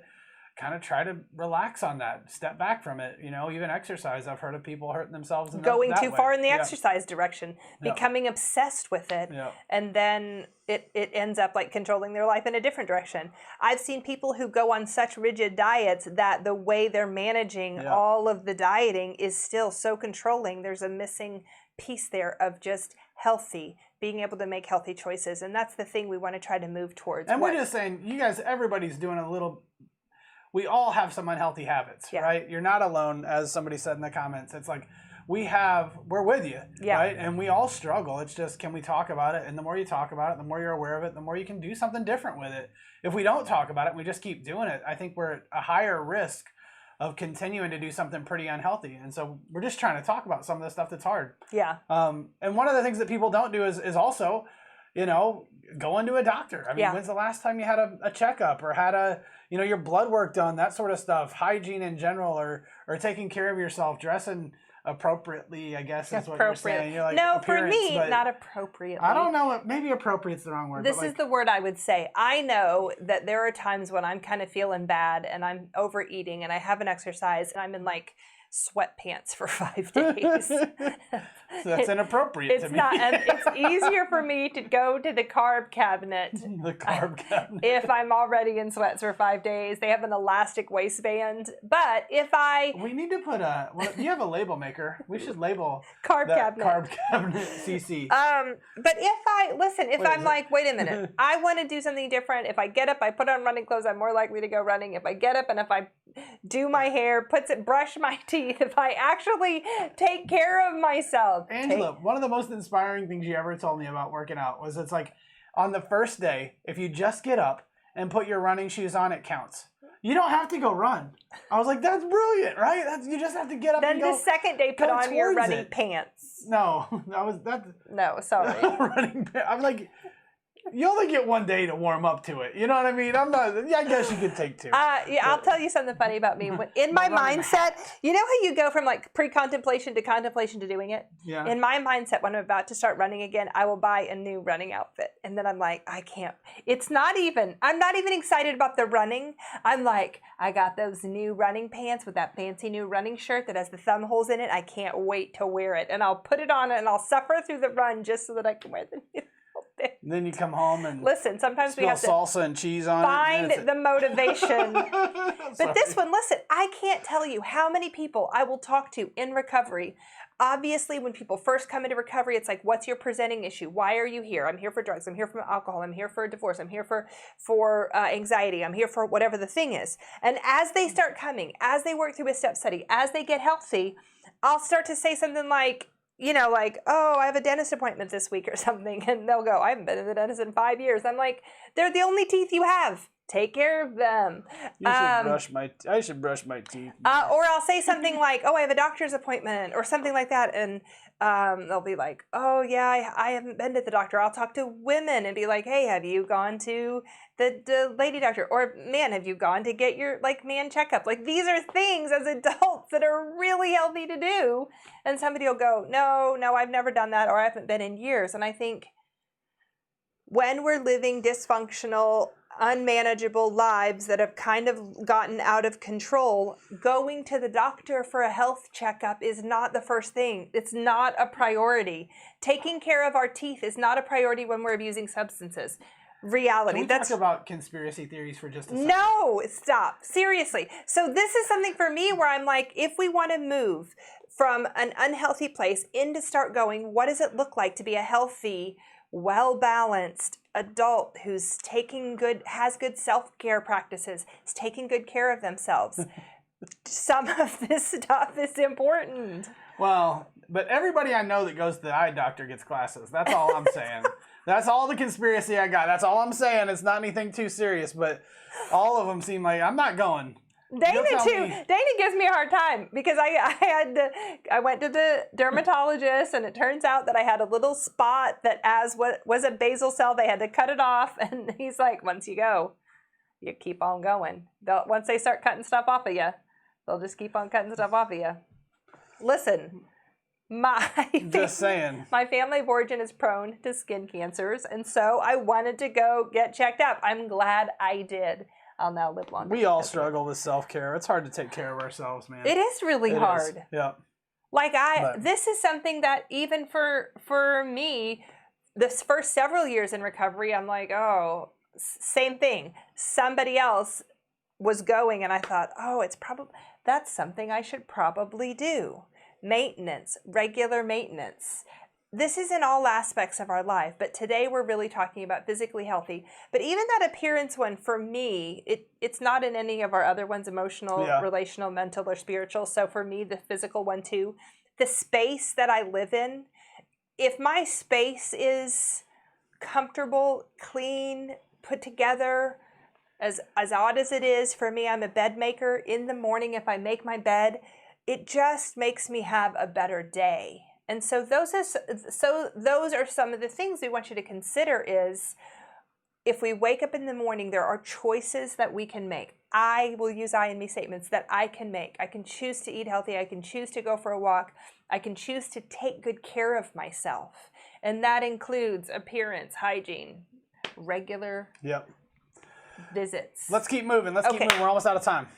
kind of try to relax on that, step back from it. Even exercise. I've heard of people hurting themselves going that too way. far in the Yeah. exercise direction, Yeah. becoming obsessed with it, Yeah. and then it ends up like controlling their life in a different direction. I've seen people who go on such rigid diets that the way they're managing Yeah. all of the dieting is still so controlling. There's a missing piece there of just healthy, being able to make healthy choices, and that's the thing we want to try to move towards. And we're just saying, you guys, everybody's doing a little. We all have some unhealthy habits, Yeah. right? You're not alone, as somebody said in the comments. It's like we're with you, Yeah. right? And we all struggle. It's just, can we talk about it? And the more you talk about it, the more you're aware of it, the more you can do something different with it. If we don't talk about it, and we just keep doing it, I think we're at a higher risk of continuing to do something pretty unhealthy. And so we're just trying to talk about some of the stuff that's hard. Yeah. And one of the things that people don't do is also, going to a doctor. I mean, Yeah. when's the last time you had a checkup or had your blood work done, that sort of stuff, hygiene in general, or taking care of yourself, dressing appropriately, I guess is what you're saying. You're like, no, for appearance, me, but not appropriately. I don't know. Maybe appropriate's the wrong word. This but is the word I would say. I know that there are times when I'm kind of feeling bad and I'm overeating and I haven't exercised and I'm in like sweatpants for 5 days. So that's inappropriate to It's me. not. And it's easier for me to go to the carb cabinet The carb cabinet. if I'm already in sweats for 5 days. They have an elastic waistband. But if I We need to put you have a label maker. We should label carb that cabinet. carb cabinet CC. But if What I'm is it? like, wait a minute, I want to do something different. If I get up, I put on running clothes, I'm more likely to go running. If I get up and if I do my hair, brush my teeth, if I actually take care of myself. Angela, one of the most inspiring things you ever told me about working out was it's like on the first day, if you just get up and put your running shoes on, it counts. You don't have to go run. I was like, that's brilliant, right? You just have to get up Then and go. the second day, put go on your towards running it. pants. No, that's No, sorry. running. I'm like, you only get one day to warm up to it. You know what I mean? I guess you could take two. I'll tell you something funny about me. In my mindset, you know how you go from like pre-contemplation to contemplation to doing it? Yeah. In my mindset, when I'm about to start running again, I will buy a new running outfit. And then I'm like, I can't. I'm not even excited about the running. I'm like, I got those new running pants with that fancy new running shirt that has the thumb holes in it. I can't wait to wear it. And I'll put it on and I'll suffer through the run just so that I can wear the new outfit. And then you come home and Listen, sometimes we spill have to salsa and cheese on find it. the motivation. But But this one, listen, I can't tell you how many people I will talk to in recovery. Obviously, when people first come into recovery, it's like, what's your presenting issue? Why are you here? I'm here for drugs. I'm here for alcohol. I'm here for divorce. I'm here for anxiety. I'm here for whatever the thing is. And as they start coming, as they work through a step study, as they get healthy, I'll start to say something like, oh, I have a dentist appointment this week or something. And they'll go, I haven't been to the dentist in 5 years. I'm like, they're the only teeth you have. Take care of them. I should brush my teeth. Or I'll say something like, oh, I have a doctor's appointment or something like that. And they'll be like, oh, yeah, I haven't been to the doctor. I'll talk to women and be like, hey, have you gone to the lady doctor? Or, man, have you gone to get your, man checkup? These are things as adults that are really healthy to do. And somebody will go, no, I've never done that, or I haven't been in years. And I think when we're living dysfunctional, unmanageable lives that have kind of gotten out of control, going to the doctor for a health checkup is not the first thing. It's not a priority. Taking care of our teeth is not a priority when we're abusing substances. Reality. Can we talk about conspiracy theories for just a second? No, stop. Seriously. So this is something for me where I'm like, if we want to move from an unhealthy place into start going, what does it look like to be a healthy, well-balanced adult who's has good self-care practices, is taking good care of themselves? Some of this stuff is important. Well, but everybody I know that goes to the eye doctor gets glasses. That's all I'm saying. That's all the conspiracy I got. That's all I'm saying. It's not anything too serious, but all of them seem like I'm not going. Dana too. Dana gives me a hard time because I went to the dermatologist and it turns out that I had a little spot that what was a basal cell. They had to cut it off, and he's like, once you go, you keep on going. Once they start cutting stuff off of you, they'll just keep on cutting stuff off of you. Listen, Just saying. My family of origin is prone to skin cancers, and so I wanted to go get checked up. I'm glad I did. I'll now live longer. We all because of it. struggle with self-care. It's hard to take care of ourselves, man. It is really It is. hard. Yeah. Like But- this is something that even for me, this first several years in recovery, I'm like, oh, same thing. Somebody else was going, and I thought, oh, that's something I should probably do. Maintenance, regular maintenance. This is in all aspects of our life, but today we're really talking about physically healthy. But even that appearance one, for me, it's not in any of our other ones, emotional, Yeah. relational, mental, or spiritual. So for me, the physical one too, the space that I live in, if my space is comfortable, clean, put together, as odd as it is, for me, I'm a bed maker. In the morning, if I make my bed, it just makes me have a better day. And so those are some of the things we want you to consider is, if we wake up in the morning, there are choices that we can make. I will use I and me statements that I can make. I can choose to eat healthy. I can choose to go for a walk. I can choose to take good care of myself. And that includes appearance, hygiene, regular Yep. visits. Let's keep moving. Let's keep Okay. moving. We're almost out of time.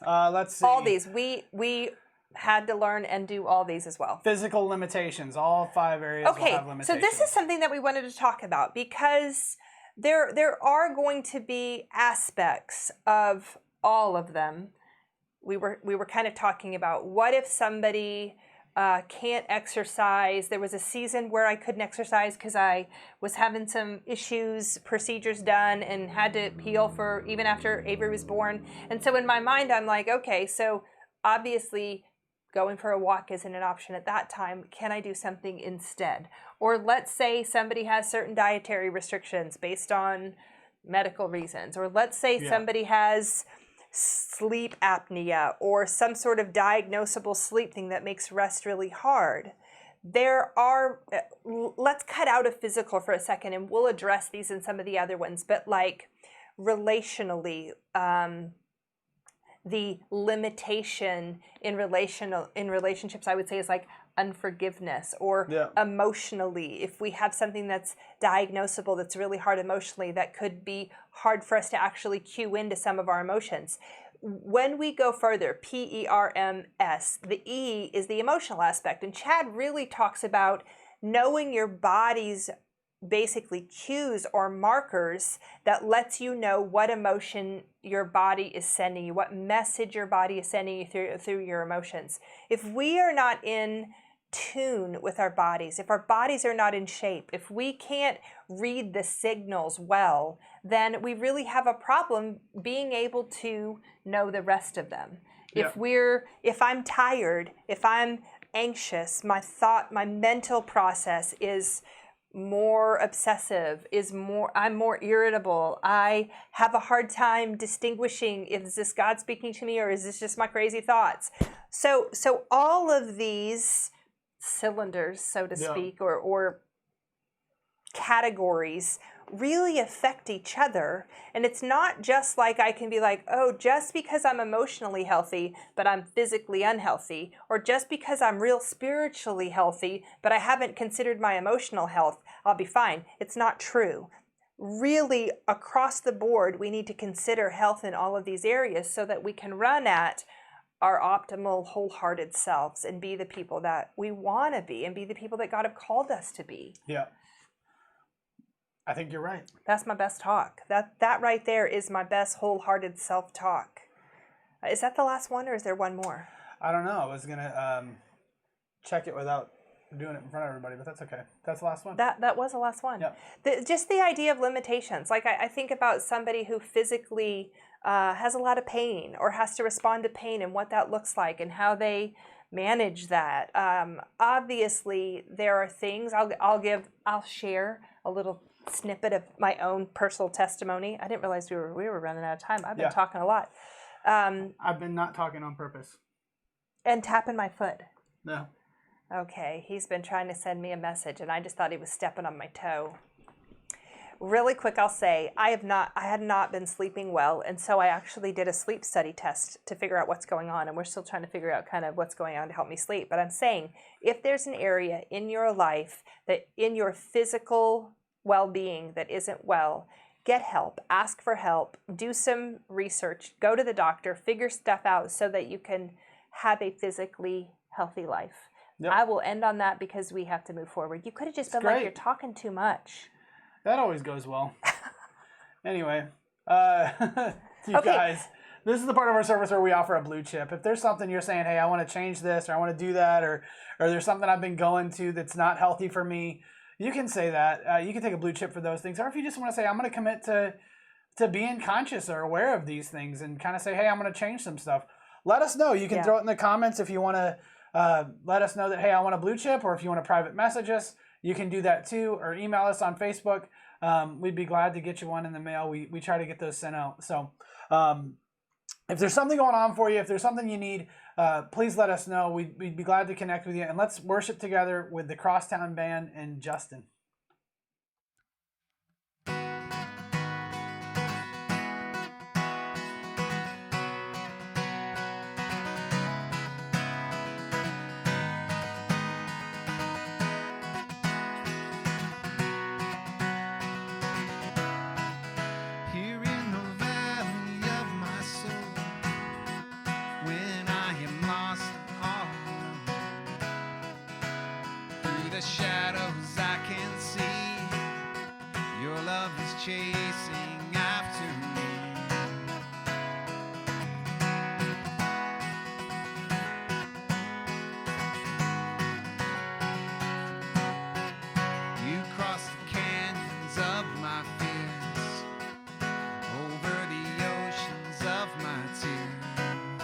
Let's see. All these. We had to learn and do all these as well. Physical limitations. All 5 areas will Okay, have so limitations. this is something that we wanted to talk about because there are going to be aspects of all of them. We were kind of talking about, what if somebody can't exercise? There was a season where I couldn't exercise because I was having some issues, procedures done, and had to heal for even after Avery was born. And so in my mind, I'm like, okay, so obviously going for a walk isn't an option at that time. Can I do something instead? Or let's say somebody has certain dietary restrictions based on medical reasons. Or let's say somebody has sleep apnea or some sort of diagnosable sleep thing that makes rest really hard. Let's cut out a physical for a second, and we'll address these in some of the other ones. But like relationally, the limitation in relationships, I would say, is like unforgiveness, or emotionally, if we have something that's diagnosable that's really hard emotionally, that could be hard for us to actually cue into some of our emotions. When we go further, PERMS, the E is the emotional aspect, and Chad really talks about knowing your body's basically cues or markers that lets you know what emotion your body is sending you, what message your body is sending you through your emotions. If we are not in tune with our bodies, if our bodies are not in shape, if we can't read the signals well, then we really have a problem being able to know the rest of them. If I'm tired, if I'm anxious, my mental process is more obsessive, I'm more irritable. I have a hard time distinguishing, is this God speaking to me or is this just my crazy thoughts? So all of these cylinders, so to speak, or categories really affect each other. And it's not just like I can be like, oh, just because I'm emotionally healthy, but I'm physically unhealthy, or just because I'm real spiritually healthy, but I haven't considered my emotional health, I'll be fine. It's not true. Really, across the board, we need to consider health in all of these areas so that we can run at our optimal, wholehearted selves and be the people that we want to be and be the people that God have called us to be. Yeah. I think you're right. That's my best talk. That right there is my best wholehearted self-talk. Is that the last one, or is there one more? I don't know. I was going to check it without doing it in front of everybody, but that's okay. That's the last one. That was the last one. Yep. Just the idea of limitations. Like I think about somebody who physically has a lot of pain or has to respond to pain and what that looks like and how they manage that. Obviously, there are things. I'll share a little snippet of my own personal testimony. I didn't realize we were running out of time. I've been talking a lot. I've been not talking on purpose. And tapping my foot. No. Okay, he's been trying to send me a message, and I just thought he was stepping on my toe. Really quick, I'll say I had not been sleeping well, and so I actually did a sleep study test to figure out what's going on, and we're still trying to figure out kind of what's going on to help me sleep. But I'm saying, if there's an area in your life that in your physical well-being that isn't well, get help, ask for help, do some research, go to the doctor, figure stuff out so that you can have a physically healthy life. Yep. I will end on that because we have to move forward. You could have just been like, great. you're talking too much. That always goes well. Anyway, you Okay. guys, this is the part of our service where we offer a blue chip. If there's something you're saying, hey, I want to change this, or I want to do that, or there's something I've been going to that's not healthy for me, you can say that. You can take a blue chip for those things. Or if you just want to say, I'm going to commit to being conscious or aware of these things and kind of say, hey, I'm going to change some stuff. Let us know. You can Yeah. throw it in the comments if you want to let us know that, hey, I want a blue chip, or if you want to private message us, you can do that too, or email us on Facebook. We'd be glad to get you one in the mail. We try to get those sent out. So if there's something going on for you, if there's something you need, please let us know. We'd be glad to connect with you. And let's worship together with the Crosstown Band and Justin. Here in the valley of my soul, when I am lost and all alone, through the shadows I can see your love is chasing after me. You cross the canyons of my fears, over the oceans of my tears,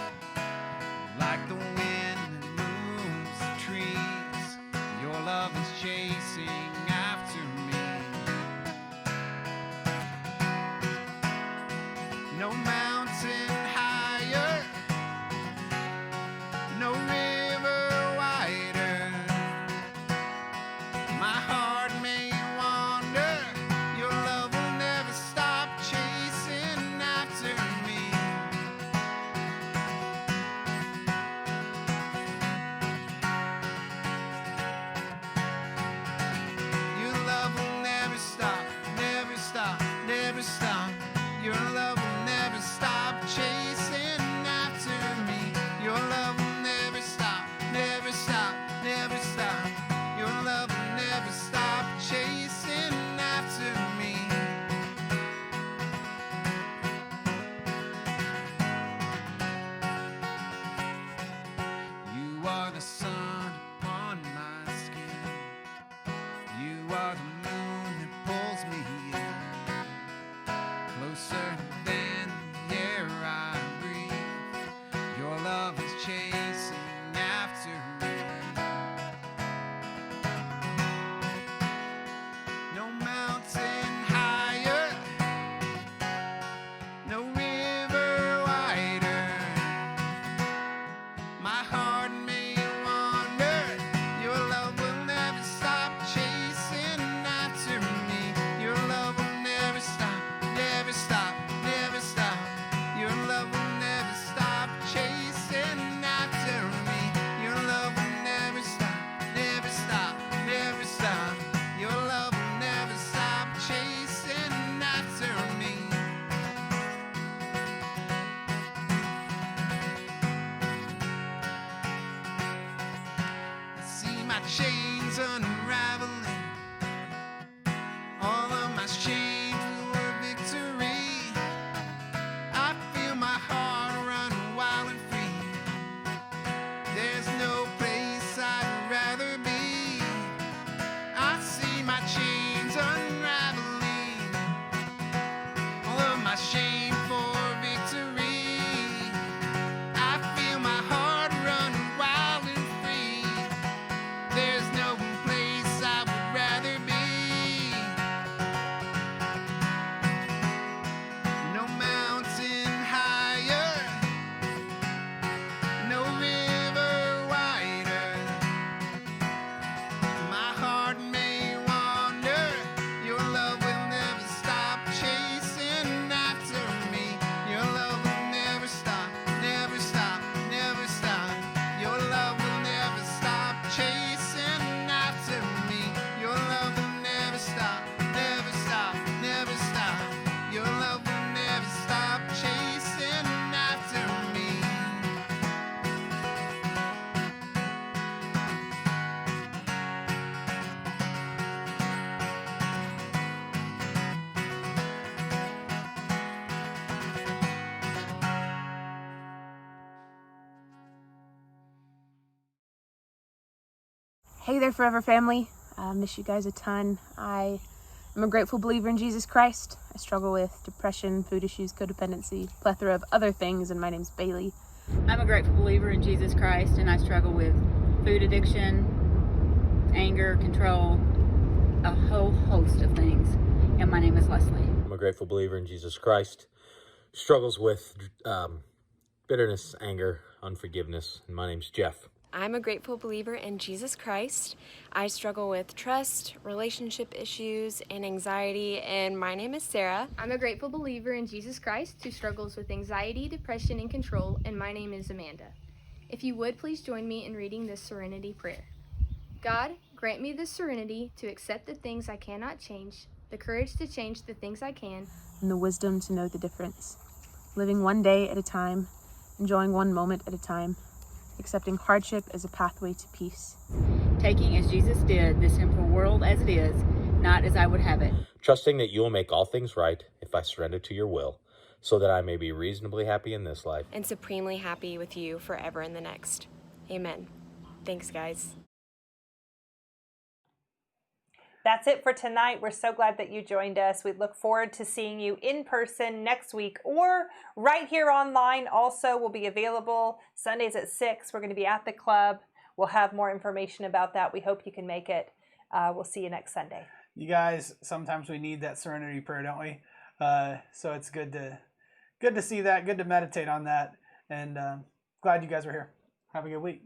like the wind that moves the trees. Your love is chasing after me. No mountain higher, no river wider. My heart may wander, your love will never stop chasing after me. Your love will never stop, never stop, never stop. Your love will never stop chasing after me. Your love will never stop, never stop, never stop. Your love will never stop chasing after me. You are the sun upon my skin. You are the moon that pulls me in, closer than the air I breathe. Your love is chasing after me. No mountain higher, no river wider. My heart may wander, your love will never stop chasing after me. Your love will never stop, never stop, never stop. Your love will never stop chasing after me. Your love will never stop, never stop, never stop. Your love will never stop chasing after me. I see my chains unraveling, all of my shame to a victory. I feel my heart run wild and free. There's no place I'd rather be. I see my chains unraveling, all of my shame for victory. I feel my heart run wild and free. There's no place Hey there, Forever family. I miss you guys a ton. I am a grateful believer in Jesus Christ. I struggle with depression, food issues, codependency, plethora of other things, and my name's Bailey. I'm a grateful believer in Jesus Christ, and I struggle with food addiction, anger, control, a whole host of things. And my name is Leslie. I'm a grateful believer in Jesus Christ. Struggles with bitterness, anger, unforgiveness, and my name's Jeff. I'm a grateful believer in Jesus Christ. I struggle with trust, relationship issues, and anxiety, and my name is Sarah. I'm a grateful believer in Jesus Christ who struggles with anxiety, depression, and control, and my name is Amanda. If you would, please join me in reading this serenity prayer. God, grant me the serenity to accept the things I cannot change, the courage to change the things I can, And the wisdom to know the difference. Living one day at a time, enjoying one moment at a time, accepting hardship as a pathway to peace. Taking as Jesus did this sinful world as it is, not as I would have it. Trusting that you will make all things right if I surrender to your will, so that I may be reasonably happy in this life. And supremely happy with you forever in the next. Amen. Thanks, guys. That's it for tonight. We're so glad that you joined us. We look forward to seeing you in person next week or right here online. Also, will be available Sundays at 6. We're going to be at the club. We'll have more information about that. We hope you can make it. We'll see you next Sunday. You guys, sometimes we need that serenity prayer, don't we? So it's good to see that, good to meditate on that, and glad you guys were here. Have a good week.